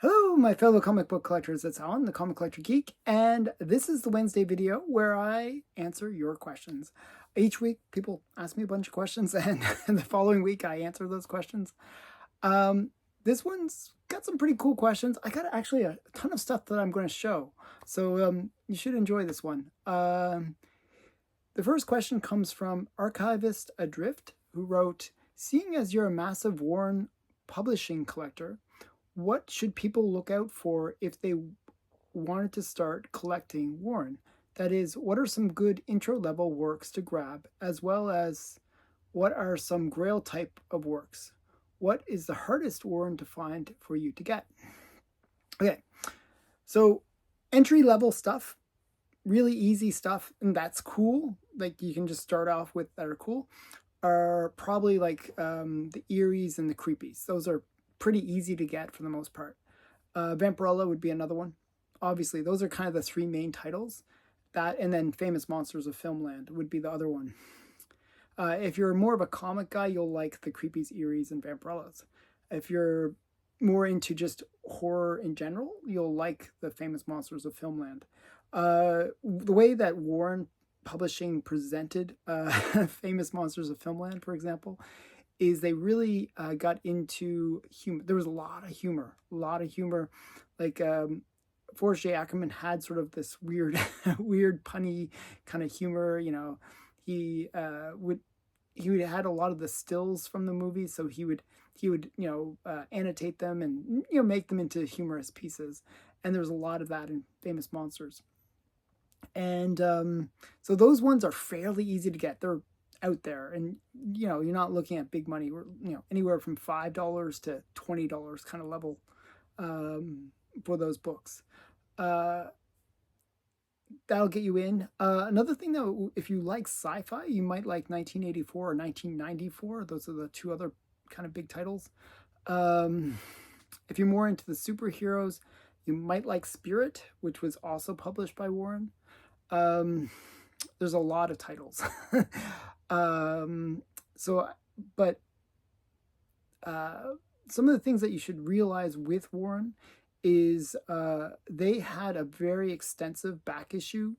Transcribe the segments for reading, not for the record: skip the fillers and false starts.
Hello, my fellow comic book collectors. It's Alan, the Comic Collector Geek, and this is the Wednesday video where I answer your questions. Each week, people ask me a bunch of questions, and the following week, I answer those questions. This one's got some pretty cool questions. I got actually a ton of stuff that I'm going to show, so you should enjoy this one. The first question comes from Archivist Adrift, who wrote, "Seeing as you're a massive Warren publishing collector, what should people look out for if they wanted to start collecting Warren? That is, what are some good intro level works to grab, as well as what are some grail type of works? What is the hardest Warren to find for you to get?" Okay, so entry level stuff, really easy stuff, and that's cool. Like you can just start off with that are cool, are probably like the Eries and the Creepies. Those are pretty easy to get for the most part. Vampirella would be another one. Obviously, those are kind of the three main titles. That and then Famous Monsters of Filmland would be the other one. If you're more of a comic guy, you'll like the Creepies, Eries, and Vampirellas. If you're more into just horror in general, you'll like the Famous Monsters of Filmland. The way that Warren Publishing presented Famous Monsters of Filmland, for example, is they really got into humor. There was a lot of humor. Like Forrest J. Ackerman had sort of this weird, weird punny kind of humor. You know, he would had a lot of the stills from the movie, so he would annotate them and make them into humorous pieces. And there was a lot of that in Famous Monsters. And so those ones are fairly easy to get. They're out there, and you're not looking at big money. We're anywhere from $5 to $20 kind of level for those books. That'll get you in. Another thing though, if you like sci-fi, you might like 1984 or 1994. Those are the two other kind of big titles. If you're more into the superheroes, you might like Spirit, which was also published by Warren. There's a lot of titles. Some of the things that you should realize with Warren is they had a very extensive back issue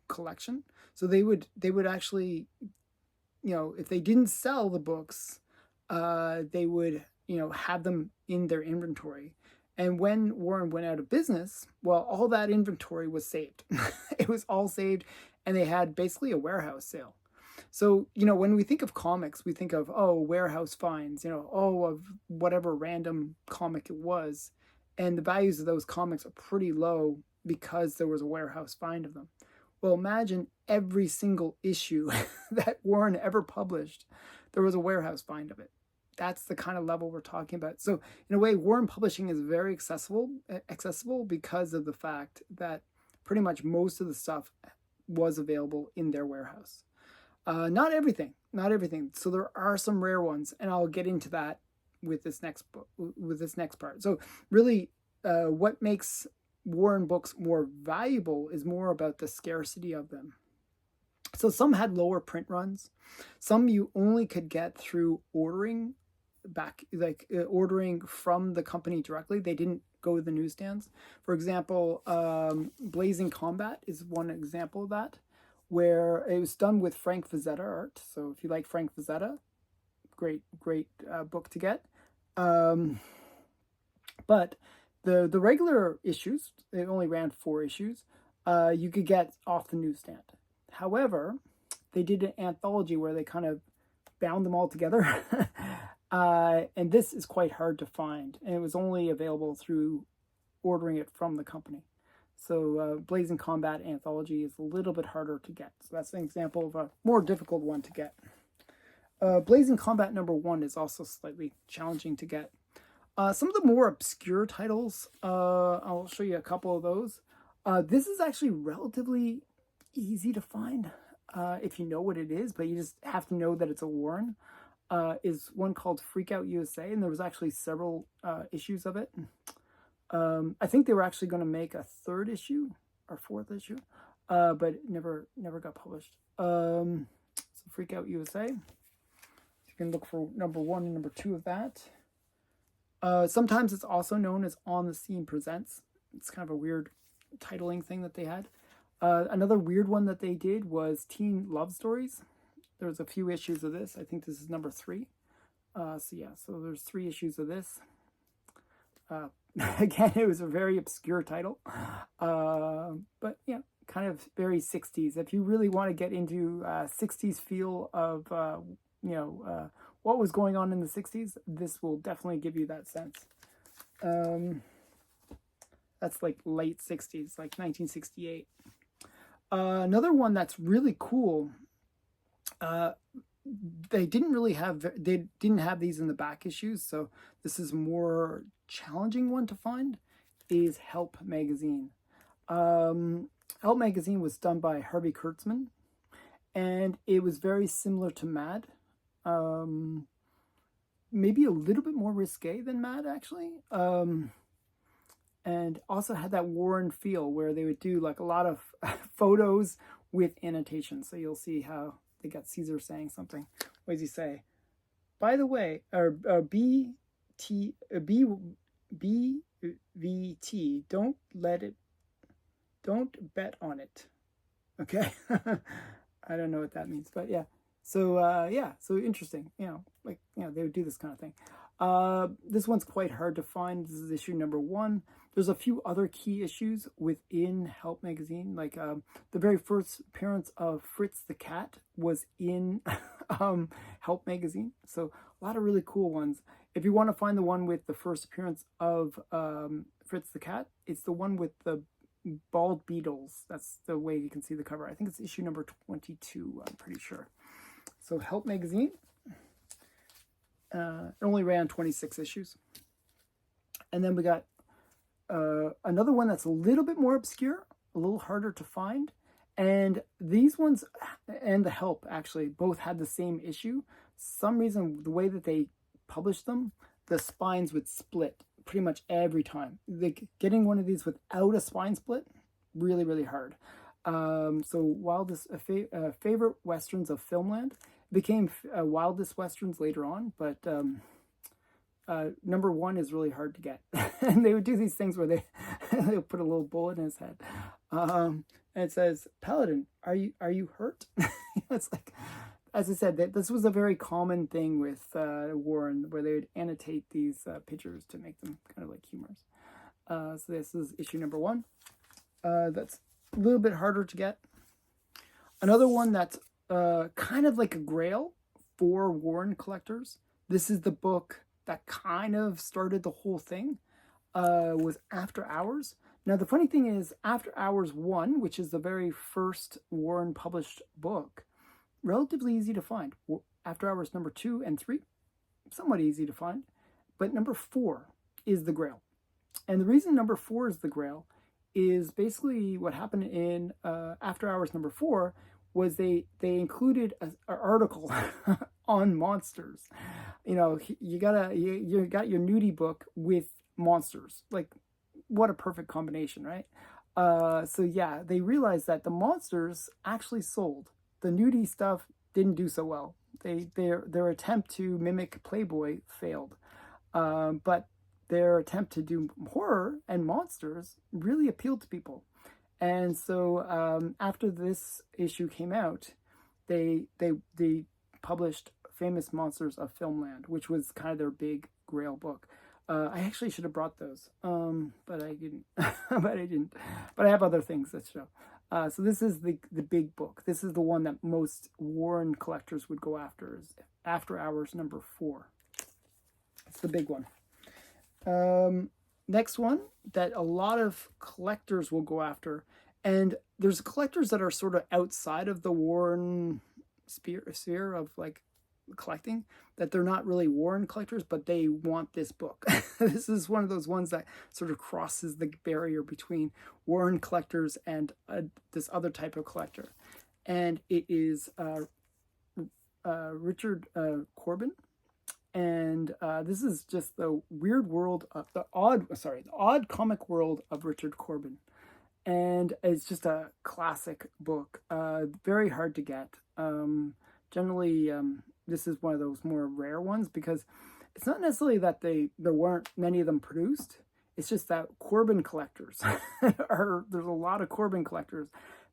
collection. So they would actually, if they didn't sell the books, they would have them in their inventory. And when Warren went out of business, well, all that inventory was saved. It was all saved, and they had basically a warehouse sale. So, when we think of comics, we think of, warehouse finds, of whatever random comic it was. And the values of those comics are pretty low because there was a warehouse find of them. Well, imagine every single issue that Warren ever published, there was a warehouse find of it. That's the kind of level we're talking about. So in a way, Warren Publishing is very accessible because of the fact that pretty much most of the stuff was available in their warehouse. Not everything. So there are some rare ones, and I'll get into that with this next part. So really, what makes Warren books more valuable is more about the scarcity of them. So some had lower print runs. Some you only could get through ordering ordering from the company directly. They didn't go to the newsstands. For example, Blazing Combat is one example of that, where it was done with Frank Frazetta art. So if you like Frank Frazetta, great book to get. But the regular issues, they only ran 4 issues, you could get off the newsstand. However, they did an anthology where they kind of bound them all together. And this is quite hard to find, and it was only available through ordering it from the company. So Blazing Combat Anthology is a little bit harder to get. So that's an example of a more difficult one to get. Blazing Combat #1 is also slightly challenging to get. Some of the more obscure titles, I'll show you a couple of those. This is actually relatively easy to find if you know what it is, but you just have to know that it's a Warren. Is one called Freak Out USA, and there was actually several issues of it. I think they were actually going to make a 3rd issue or 4th issue, but it never got published. So Freak Out USA. You can look for #1 and #2 of that. Sometimes it's also known as On the Scene Presents. It's kind of a weird titling thing that they had. Another weird one that they did was Teen Love Stories. There was a few issues of this. I think this is number 3. So there's 3 issues of this. Again, it was a very obscure title, but kind of very 60s. If you really want to get into 60s feel of what was going on in the 60s, this will definitely give you that sense. That's like late 60s, like 1968. Another one that's really cool. They didn't have these in the back issues, so this is a more challenging one to find, is Help magazine. Help magazine was done by Harvey Kurtzman, and it was very similar to Mad. Maybe a little bit more risque than Mad, actually. And also had that Warren feel where they would do like a lot of photos with annotations. So you'll see how they got Caesar saying something. What does he say? By the way, or BVT, don't bet on it. Okay. I don't know what that means, but yeah. So so interesting. They would do this kind of thing. This one's quite hard to find. This is issue number 1. There's a few other key issues within Help magazine, like the very first appearance of Fritz the cat was in Help magazine. So a lot of really cool ones. If you want to find the one with the first appearance of Fritz the cat, it's the one with the bald beetles. That's the way you can see the cover. I think it's issue number 22, I'm pretty sure. So Help magazine. It only ran 26 issues. And then we got another one that's a little bit more obscure, a little harder to find. And these ones and the Help actually both had the same issue. Some reason, the way that they published them, the spines would split pretty much every time. Getting one of these without a spine split, really, really hard. So Wildest Favorite Westerns of Filmland became Wildest Westerns later on, but number 1 is really hard to get. And they would do these things where they would put a little bullet in his head. And it says, "Paladin, are you hurt?" It's like, as I said, this was a very common thing with Warren, where they would annotate these pictures to make them kind of like humorous. So this is issue number 1. That's a little bit harder to get. Another one that's kind of like a grail for Warren collectors. This is the book that kind of started the whole thing, was After Hours. Now, the funny thing is, After Hours 1, which is the very first Warren published book, relatively easy to find. After Hours number 2 and 3, somewhat easy to find. But number 4 is the grail. And the reason number 4 is the grail is basically what happened in After Hours number 4 was they included an article on monsters. You got your nudie book with monsters. Like, what a perfect combination, right? So yeah, they realized that the monsters actually sold. The nudie stuff didn't do so well. Their attempt to mimic Playboy failed, but their attempt to do horror and monsters really appealed to people. And so after this issue came out, they published Famous Monsters of Filmland, which was kind of their big grail book. I actually should have brought those, but I didn't. But I have other things that show. So this is the big book. This is the one that most Warren collectors would go after. Is After Hours number 4. It's the big one. Next one that a lot of collectors will go after, and there's collectors that are sort of outside of the Warren sphere of like collecting, that they're not really Warren collectors, but they want this book. This is one of those ones that sort of crosses the barrier between Warren collectors and this other type of collector. And it is Richard Corbin. And this is just the weird world of the odd comic world of Richard Corbin. And it's just a classic book, very hard to get. Generally, this is one of those more rare ones because It's not necessarily that there weren't many of them produced. It's just that Corbin collectors there's a lot of Corbin collectors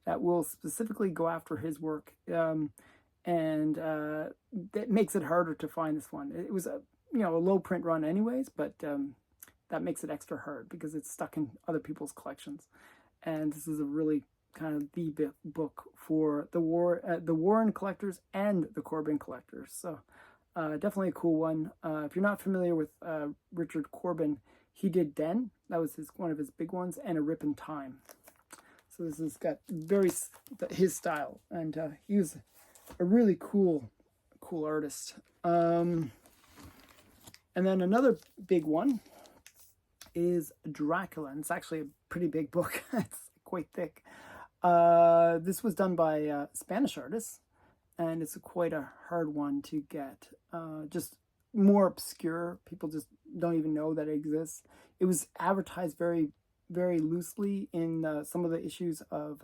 that will specifically go after his work, and that makes it harder to find this one. It was a low print run anyways, but that makes it extra hard because it's stuck in other people's collections. And this is a really kind of the book for the Warren collectors and the Corbin collectors. So definitely a cool one. If you're not familiar with Richard Corbin, he did Den. That was one of his big ones, and A Rip in Time. So this has got his style, and he was a really cool artist. And then another big one is Dracula, and it's actually a pretty big book. It's quite thick. This was done by Spanish artists, and it's quite a hard one to get. Just more obscure. People just don't even know that it exists. It was advertised very, very loosely in some of the issues of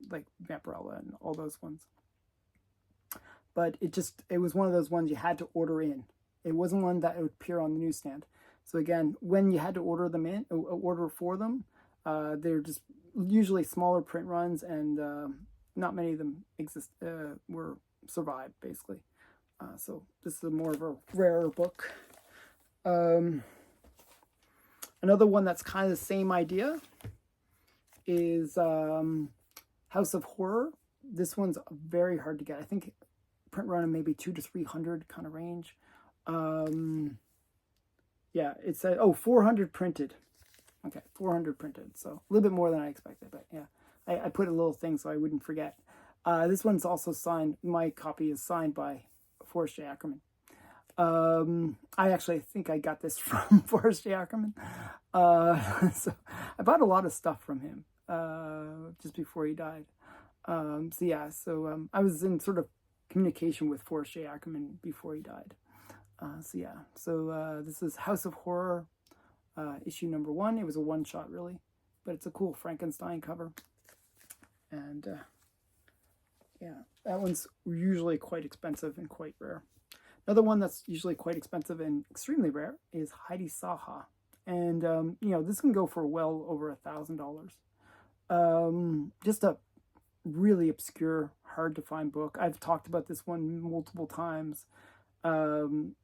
like Vampirella and all those ones. But it was one of those ones you had to order in. It wasn't one that would appear on the newsstand. So again, when you had to order for them, they're just usually smaller print runs, and not many of them survived basically. So this is more of a rarer book. Another one that's kind of the same idea is House of Horror. This one's very hard to get. I think print run in maybe 200 to 300 kind of range. Yeah, it said 400 printed. Okay, 400 printed. So a little bit more than I expected, but yeah, I put a little thing so I wouldn't forget. This one's also signed. My copy is signed by Forrest J. Ackerman. I actually think I got this from Forrest J. Ackerman. So I bought a lot of stuff from him just before he died. So yeah, I was in sort of communication with Forrest J. Ackerman before he died. This is House of Horror, issue number 1. It was a one-shot, really, but it's a cool Frankenstein cover. And yeah, that one's usually quite expensive and quite rare. Another one that's usually quite expensive and extremely rare is Heidi Saha. And, this can go for well over $1,000. Just a really obscure, hard to find book. I've talked about this one multiple times.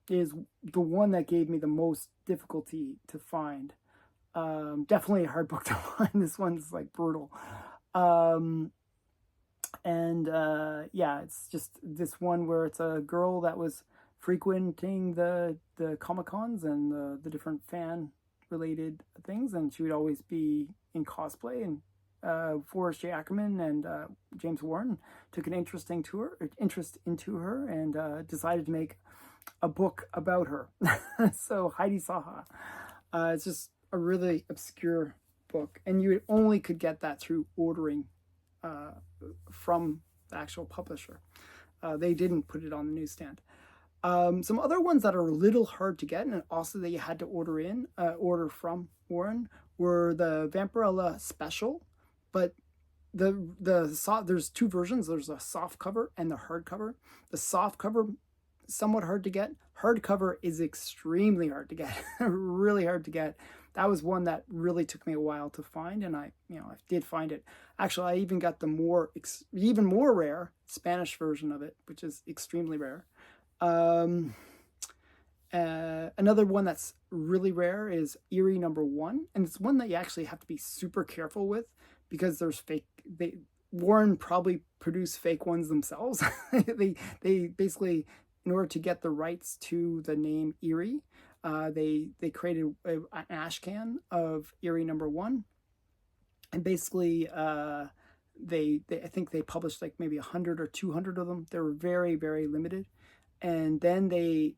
Is the one that gave me the most difficulty to find. Definitely a hard book to find. This one's like brutal. It's just this one where it's a girl that was frequenting the Comic-Cons and the different fan related things, and she would always be in cosplay, and Forrest J. Ackerman and James Warren took an interest into her and decided to make a book about her. So Heidi Saha. It's just a really obscure book, and you only could get that through ordering from the actual publisher. They didn't put it on the newsstand. Some other ones that are a little hard to get, and also that you had to order from Warren, were the Vampirella Special. But there's two versions. There's a soft cover and the hard cover. The soft cover, somewhat hard to get. Hard cover is extremely hard to get. Really hard to get. That was one that really took me a while to find, and I did find it. Actually, I even got the even more rare Spanish version of it, which is extremely rare. Another one that's really rare is Eerie #1, and it's one that you actually have to be super careful with, because there's Warren probably produced fake ones themselves. They basically, in order to get the rights to the name Eerie, they created an ash can of Eerie #1, and basically I think they published like maybe 100 or 200 of them. They were very, very limited, and then they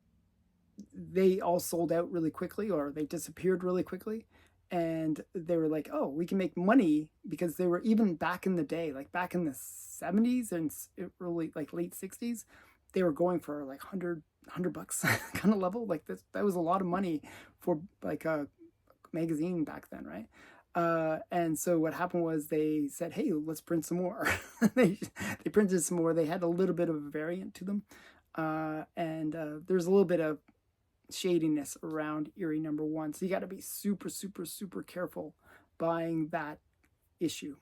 all sold out really quickly, or they disappeared really quickly. And they were like, oh, we can make money, because they were, even back in the day, like back in the 70s and early, like late 60s, they were going for like $100 kind of level. Like that was a lot of money for like a magazine back then, right? And so what happened was they said, hey, let's print some more. They printed some more. They had a little bit of a variant to them. and there's a little bit of shadiness around Eerie #1, so you got to be super, super, super careful buying that issue.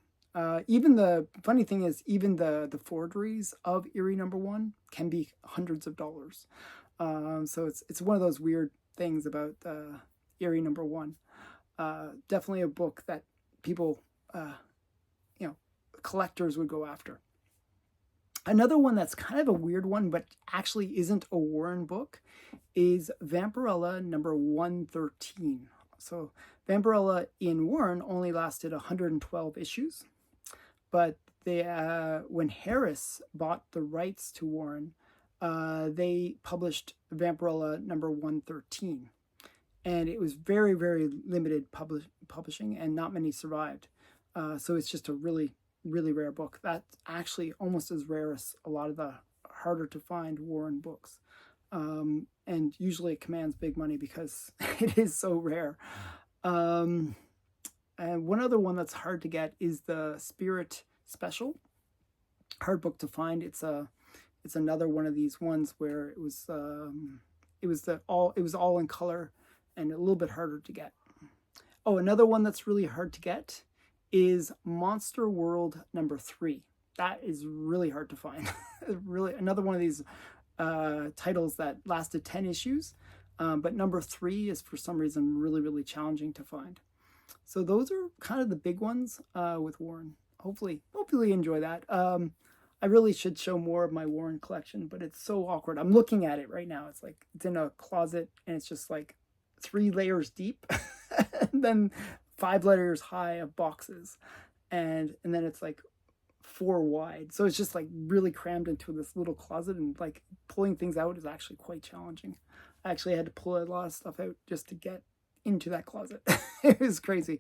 Even the funny thing is, even the forgeries of Eerie #1 can be hundreds of dollars. So it's one of those weird things about Eerie #1. Definitely a book that people, collectors would go after. Another one that's kind of a weird one, but actually isn't a Warren book, is Vampirella #113. So Vampirella in Warren only lasted 112 issues, but when Harris bought the rights to Warren, they published Vampirella #113, and it was very, very limited publishing, and not many survived. So it's just a really, really rare book. That's actually almost as rare as a lot of the harder to find Warren books. And usually it commands big money because it is so rare. And one other one that's hard to get is the Spirit Special. Hard book to find. It's another one of these ones where it was all in color and a little bit harder to get. Oh, another one that's really hard to get is Monster World #3. That is really hard to find. Really, another one of these titles that lasted 10 issues, but #3 is for some reason really, really challenging to find. So those are kind of the big ones with Warren. Hopefully you enjoy that. I really should show more of my Warren collection, but it's so awkward. I'm looking at it right now. It's like it's in a closet, and it's just like 3 layers deep, and then 5 layers high of boxes, and then it's like 4 wide. So it's just like really crammed into this little closet, and like pulling things out is actually quite challenging. I actually had to pull a lot of stuff out just to get into that closet. It was crazy.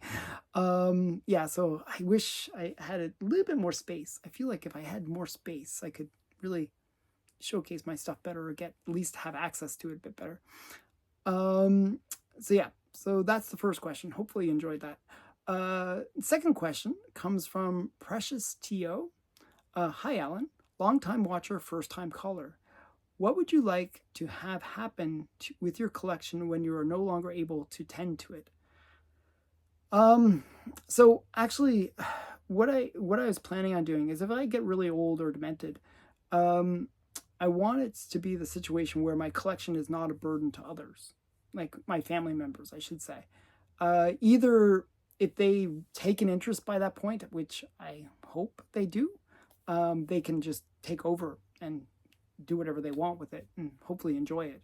Yeah, so I wish I had a little bit more space. I feel like if I had more space, I could really showcase my stuff better, or at least have access to it a bit better. So yeah, so that's the first question. Hopefully you enjoyed that. Second question comes from Precious T.O. Hi, Alan. Long-time watcher, first-time caller. What would you like to have happen with your collection when you are no longer able to tend to it? So actually, what I was planning on doing is, if I get really old or demented, I want it to be the situation where my collection is not a burden to others, like my family members, I should say. Either if they take an interest by that point, which I hope they do, they can just take over and do whatever they want with it and hopefully enjoy it.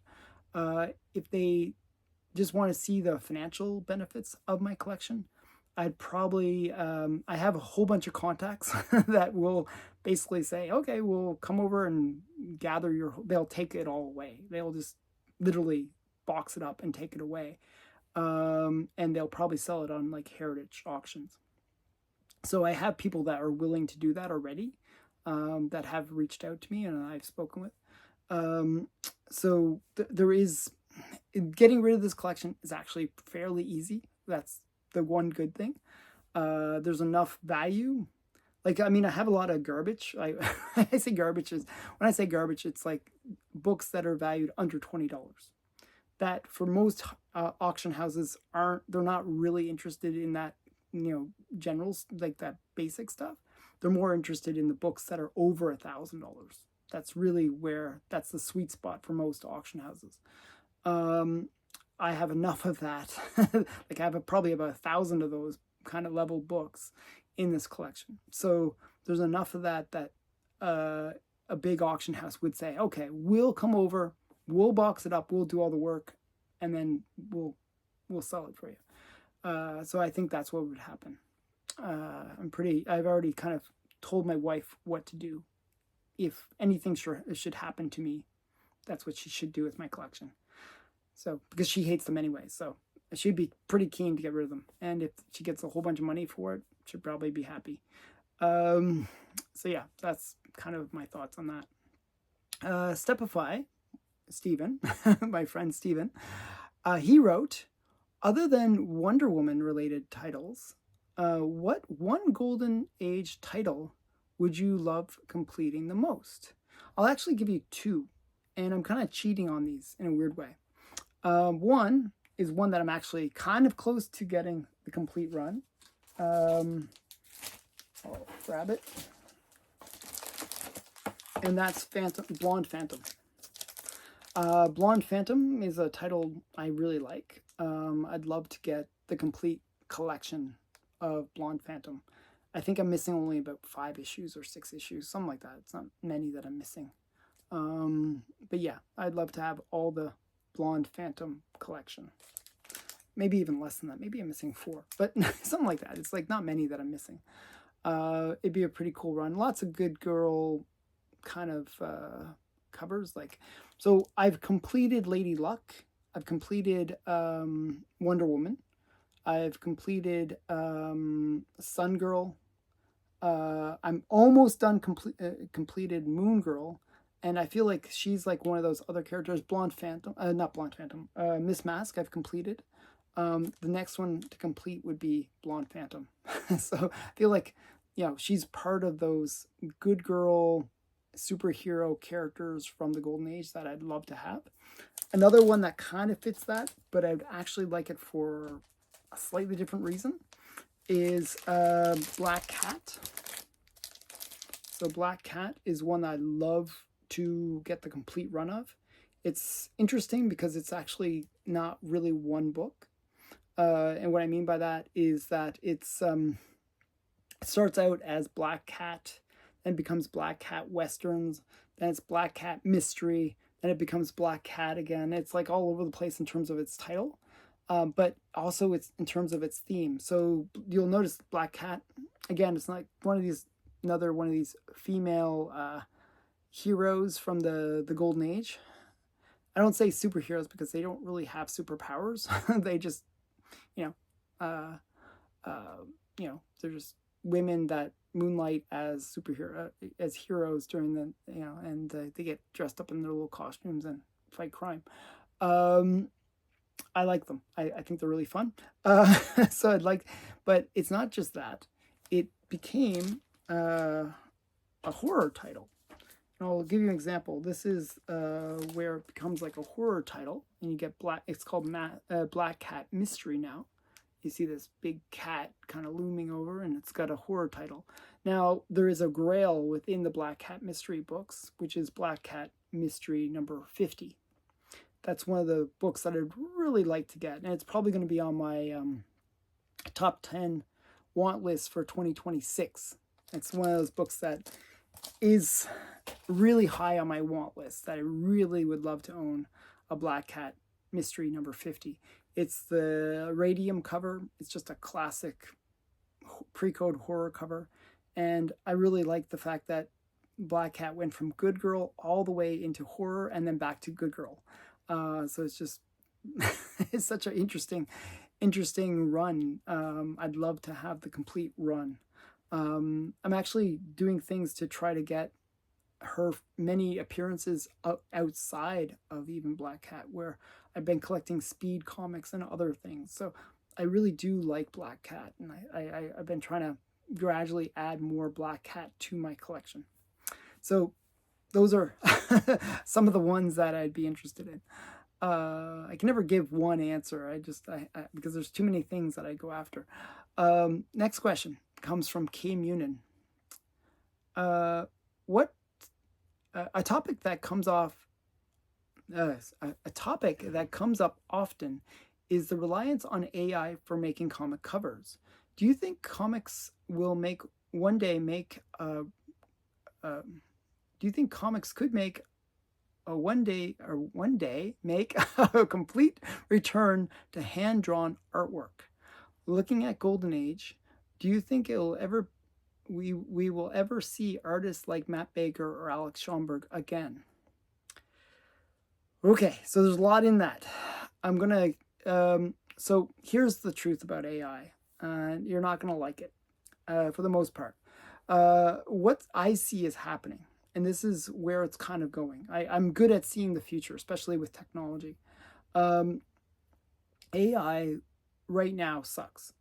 If they just want to see the financial benefits of my collection, I'd probably, I have a whole bunch of contacts that will basically say, okay, we'll come over and gather they'll take it all away. They'll just literally box it up and take it away. And they'll probably sell it on like heritage auctions. So I have people that are willing to do that already, that have reached out to me and I've spoken with. So there is, getting rid of this collection is actually fairly easy. That's the one good thing. There's enough value. Like, I mean, I have a lot of garbage. I say garbage when I say garbage, it's like books that are valued under $20. That for most auction houses they're not really interested in that, generals, like that basic stuff. They're more interested in the books that are over $1,000. That's really that's the sweet spot for most auction houses. I have enough of that. Like, I have probably about 1,000 of those kind of level books in this collection. So there's enough of that a big auction house would say, okay, we'll come over, we'll box it up, we'll do all the work, and then we'll sell it for you. So I think that's what would happen. I've already kind of told my wife what to do. If anything should happen to me, that's what she should do with my collection. So, because she hates them anyway, so she'd be pretty keen to get rid of them. And if she gets a whole bunch of money for it, she'd probably be happy. So yeah, that's kind of my thoughts on that. Stepify, Stephen, my friend Stephen, he wrote, other than Wonder Woman related titles, what one Golden Age title would you love completing the most? I'll actually give you 2. and I'm kind of cheating on these in a weird way. One is one that I'm actually kind of close to getting the complete run. I'll grab it. And that's Blonde Phantom. Blonde Phantom is a title I really like. I'd love to get the complete collection of Blonde Phantom. I think I'm missing only about 5 issues or 6 issues, something like that. It's not many that I'm missing. But yeah, I'd love to have all the Blonde Phantom collection. Maybe even less than that. Maybe I'm missing 4, but something like that. It's like not many that I'm missing. It'd be a pretty cool run. Lots of good girl kind of covers. Like, so I've completed Lady Luck. I've completed Wonder Woman. I've completed Sun Girl. I'm almost done completed Moon Girl. And I feel like she's like one of those other characters. Blonde Phantom, not Blonde Phantom, Miss Mask I've completed. The next one to complete would be Blonde Phantom. So I feel like, you know, she's part of those good girl superhero characters from the Golden Age that I'd love to have. Another one that kind of fits that, but I'd actually like it for a slightly different reason, is Black Cat. So Black Cat is one that I love to get the complete run of. It's interesting because it's actually not really one book. And what I mean by that is that it starts out as Black Cat, then becomes Black Cat Westerns, then it's Black Cat Mystery, then it becomes Black Cat again. It's like all over the place in terms of its title, but also it's in terms of its theme. So you'll notice Black Cat, again, it's like another one of these female heroes from the Golden Age. I don't say superheroes because they don't really have superpowers. They just, they're just women that moonlight as as heroes during the, and they get dressed up in their little costumes and fight crime. I like them. I think they're really fun. So but it's not just that. It became a horror title. And I'll give you an example. This is where it becomes like a horror title, and you get it's called Black Cat Mystery now. You see this big cat kind of looming over, and it's got a horror title. Now, there is a grail within the Black Cat Mystery books, which is Black Cat Mystery number 50. That's one of the books that I'd really like to get, and it's probably going to be on my top 10 want list for 2026. It's one of those books that is really high on my want list, that I really would love to own a Black Cat Mystery number 50. It's the radium cover. It's just a classic pre-code horror cover. And I really like the fact that Black Cat went from good girl all the way into horror and then back to good girl. So it's just, it's such an interesting run. I'd love to have the complete run. I'm actually doing things to try to get her many appearances outside of even Black Cat, where I've been collecting Speed comics and other things. So I really do like Black Cat, and I've been trying to gradually add more Black Cat to my collection. So those are some of the ones that I'd be interested in. I can never give one answer. Because there's too many things that I go after. Next question comes from K Munin. A topic that comes up often is the reliance on AI for making comic covers. Do you think comics will one day make a complete return to hand-drawn artwork? Looking at Golden Age, do you think we will ever see artists like Matt Baker or Alex Schomburg again? Okay, so there's a lot in that. So here's the truth about AI. You're not gonna like it, for the most part. What I see is happening, and this is where it's kind of going. I'm good at seeing the future, especially with technology. AI right now sucks.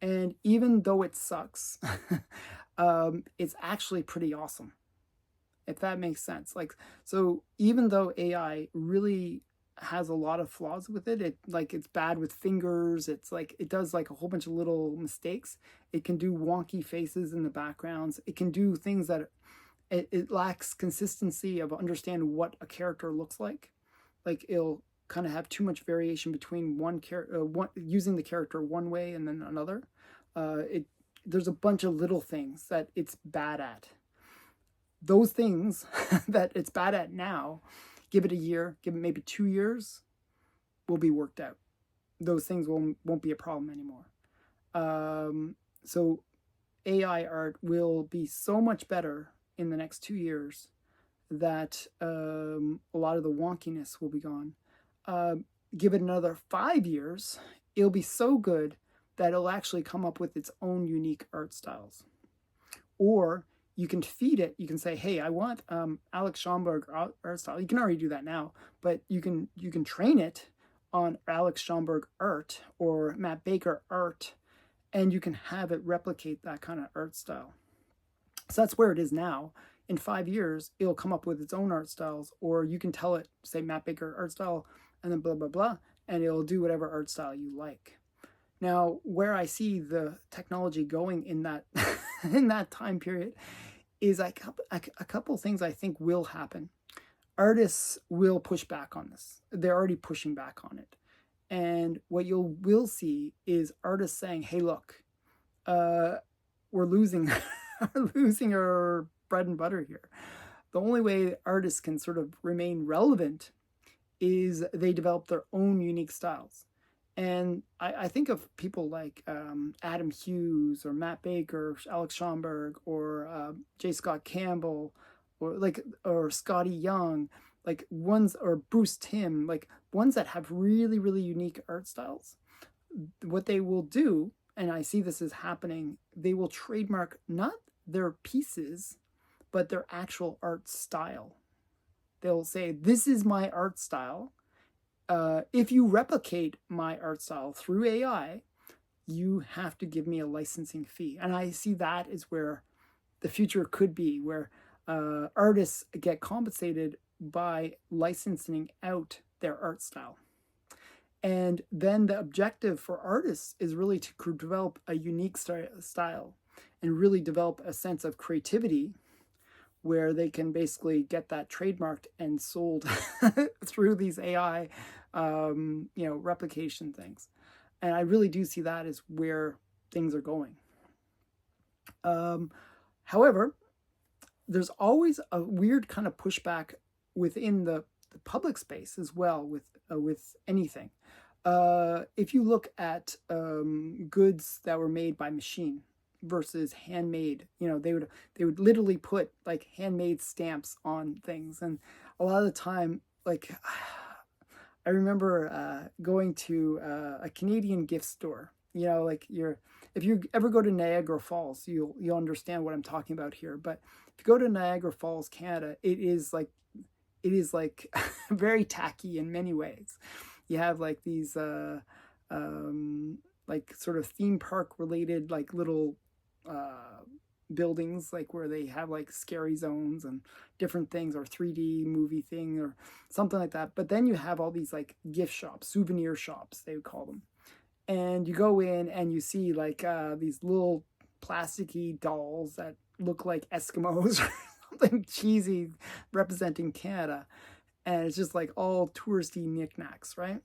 And even though it sucks, it's actually pretty awesome. if that makes sense. Like, so even though AI really has a lot of flaws with it, it's bad with fingers, it's like it does like a whole bunch of little mistakes. It can do wonky faces in the backgrounds. It can do things that it lacks consistency of understanding what a character looks like. Like it'll kind of have too much variation between one character, using the character one way and then another. It There's a bunch of little things that it's bad at. Those things that it's bad at now, give it a year, give it maybe 2 years, will be worked out. Those things won't be a problem anymore. So AI art will be so much better in the next 2 years that a lot of the wonkiness will be gone. Give it another 5 years, it'll be so good that it'll actually come up with its own unique art styles. Or you can feed it, you can say, hey, I want Alex Schomburg art style. You can already do that now, but you can train it on Alex Schomburg art or Matt Baker art, and you can have it replicate that kind of art style. So that's where it is now. In 5 years, it'll come up with its own art styles, or you can tell it, say, Matt Baker art style, and then blah, blah, blah, and it'll do whatever art style you like. Now, where I see the technology going in that in that time period is a couple things I think will happen. Artists will push back on this. They're already pushing back on it. And what you will see is artists saying, hey, look, we're losing, losing our bread and butter here. The only way artists can sort of remain relevant is they develop their own unique styles. And I think of people like Adam Hughes or Matt Baker, Alex Schomburg, or J. Scott Campbell, or Scotty Young, like ones, or Bruce Timm, like ones that have really, really unique art styles. What they will do, and I see this is happening, they will trademark not their pieces, but their actual art style. They'll say, this is my art style. If you replicate my art style through AI, you have to give me a licensing fee. And I see that is where the future could be, where artists get compensated by licensing out their art style. And then the objective for artists is really to develop a unique style and really develop a sense of creativity where they can basically get that trademarked and sold through these AI, replication things. And I really do see that as where things are going. However, there's always a weird kind of pushback within the public space as well with anything. If you look at goods that were made by machine versus handmade, they would literally put like handmade stamps on things, and a lot of the time, like I remember going to a Canadian gift store. If you ever go to Niagara Falls, you'll understand what I'm talking about here. But if you go to Niagara Falls, Canada, it is like very tacky in many ways. You have like these like sort of theme park related like little buildings, like where they have like scary zones and different things, or 3D movie thing or something like that. But then you have all these like gift shops, souvenir shops, they would call them. And you go in and you see like these little plasticky dolls that look like Eskimos or something cheesy representing Canada. And it's just like all touristy knickknacks, right?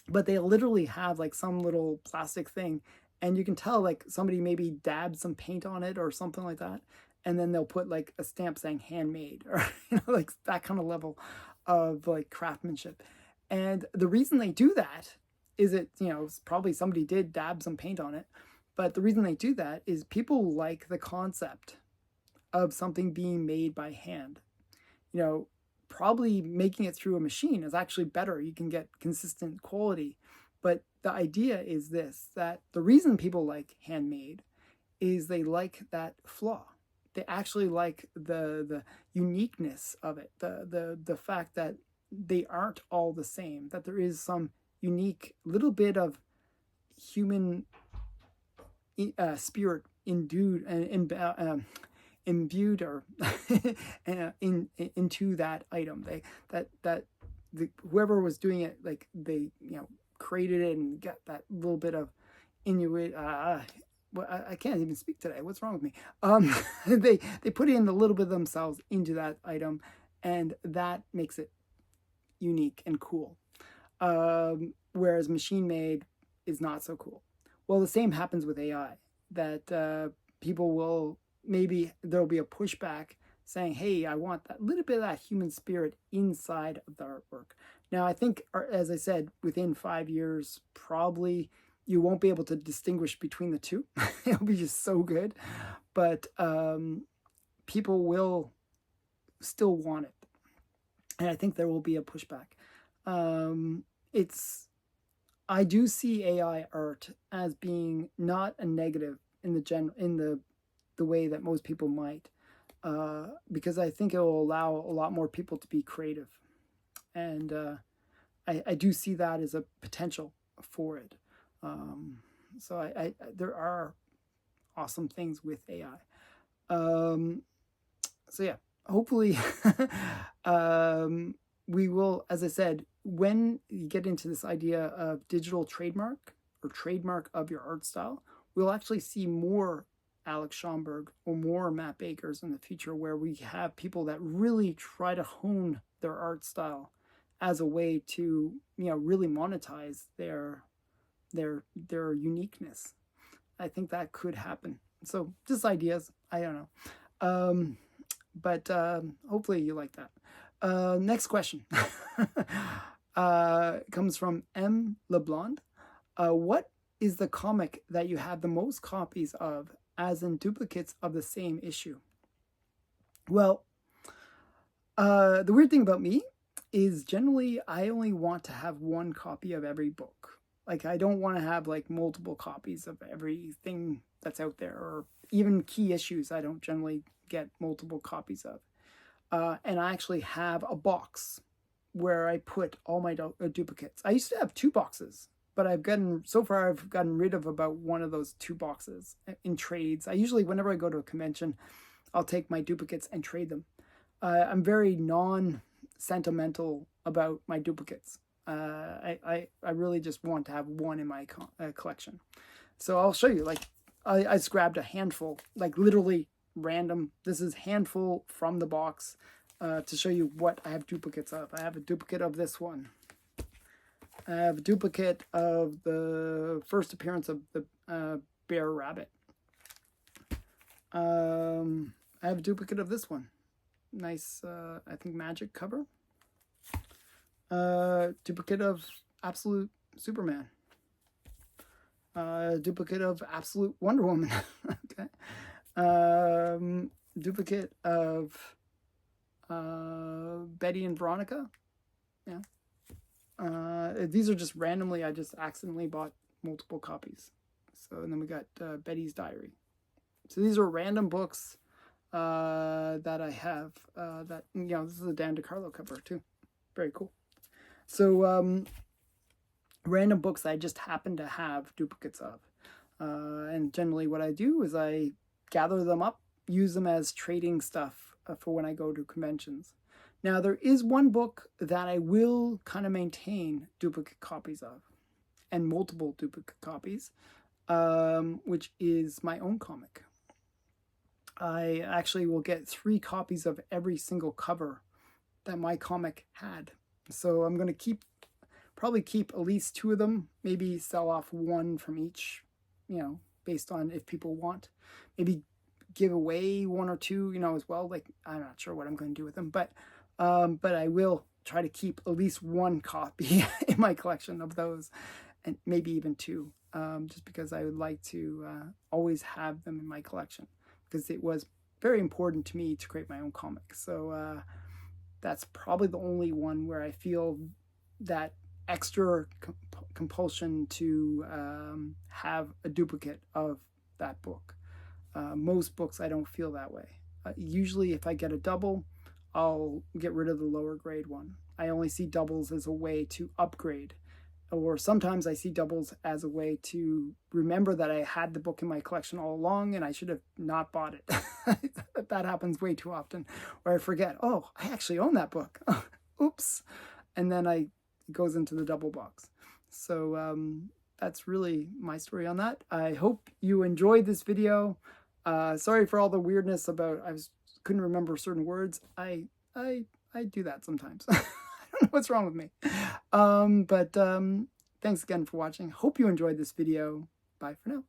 But they literally have like some little plastic thing, and you can tell like somebody maybe dabbed some paint on it or something like that. And then they'll put like a stamp saying handmade, or like that kind of level of like craftsmanship. And the reason they do that is probably somebody did dab some paint on it. But the reason they do that is people like the concept of something being made by hand. Probably making it through a machine is actually better. You can get consistent quality. But the idea is this, that the reason people like handmade is they like that flaw. They actually like the uniqueness of it, the fact that they aren't all the same, that there is some unique little bit of human spirit endued and imbued or into that item. Whoever was doing it, like they created it and got that little bit of Inuit. Well, I can't even speak today. What's wrong with me? They put in a little bit of themselves into that item, and that makes it unique and cool. Whereas machine made is not so cool. Well, the same happens with AI. That people will, maybe there'll be a pushback saying, hey, I want that little bit of that human spirit inside of the artwork. Now, I think, as I said, within 5 years, probably you won't be able to distinguish between the two. It'll be just so good. But people will still want it. And I think there will be a pushback. I do see AI art as being not a negative in the way that most people might, because I think it will allow a lot more people to be creative, and I do see that as a potential for it. So I there are awesome things with AI. So yeah, hopefully we will, as I said, when you get into this idea of digital trademark or trademark of your art style, we'll actually see more Alex Schomburg or more Matt Bakers in the future, where we have people that really try to hone their art style as a way to, really monetize their uniqueness. I think that could happen. So just ideas. I don't know. But hopefully you like that. Next question comes from M. LeBlond. What is the comic that you have the most copies of, as in duplicates of the same issue? Well, the weird thing about me is generally I only want to have one copy of every book. Like, I don't want to have like multiple copies of everything that's out there, or even key issues I don't generally get multiple copies of. And I actually have a box where I put all my duplicates. I used to have 2 boxes, but I've gotten rid of about one of those 2 boxes in trades. I usually, whenever I go to a convention, I'll take my duplicates and trade them. I'm very non-sentimental about my duplicates. I really just want to have one in my collection. So I'll show you. Like, I just grabbed a handful, like literally random. This is handful from the box, to show you what I have duplicates of. I have a duplicate of this one. I have a duplicate of the first appearance of the bear rabbit. I have a duplicate of this one. Nice, I think, magic cover. Duplicate of Absolute Superman. Duplicate of Absolute Wonder Woman. Okay. Duplicate of Betty and Veronica. Yeah. These are just randomly, I just accidentally bought multiple copies. So, and then we got Betty's Diary. So these are random books that I have. This is a Dan DeCarlo cover too. Very cool. So random books I just happen to have duplicates of. And generally what I do is I gather them up, use them as trading stuff for when I go to conventions. Now, there is one book that I will kind of maintain duplicate copies of, and multiple duplicate copies, which is my own comic. I actually will get 3 copies of every single cover that my comic had. So I'm going to probably keep at least 2 of them, maybe sell off 1 from each, based on if people want. Maybe give away 1 or 2, as well. Like, I'm not sure what I'm going to do with them, but I will try to keep at least 1 copy in my collection of those, and maybe even 2, just because I would like to always have them in my collection, because it was very important to me to create my own comic. So that's probably the only one where I feel that extra compulsion to have a duplicate of that book. Most books I don't feel that way. Usually if I get a double, I'll get rid of the lower grade one. I only see doubles as a way to upgrade or sometimes I see doubles as a way to remember that I had the book in my collection all along and I should have not bought it. That happens way too often, or I forget, oh, I actually own that book. Oops. And then it goes into the double box. So that's really my story on that. I hope you enjoyed this video. Sorry for all the weirdness about couldn't remember certain words. I do that sometimes. I don't know what's wrong with me. But thanks again for watching. Hope you enjoyed this video. Bye for now.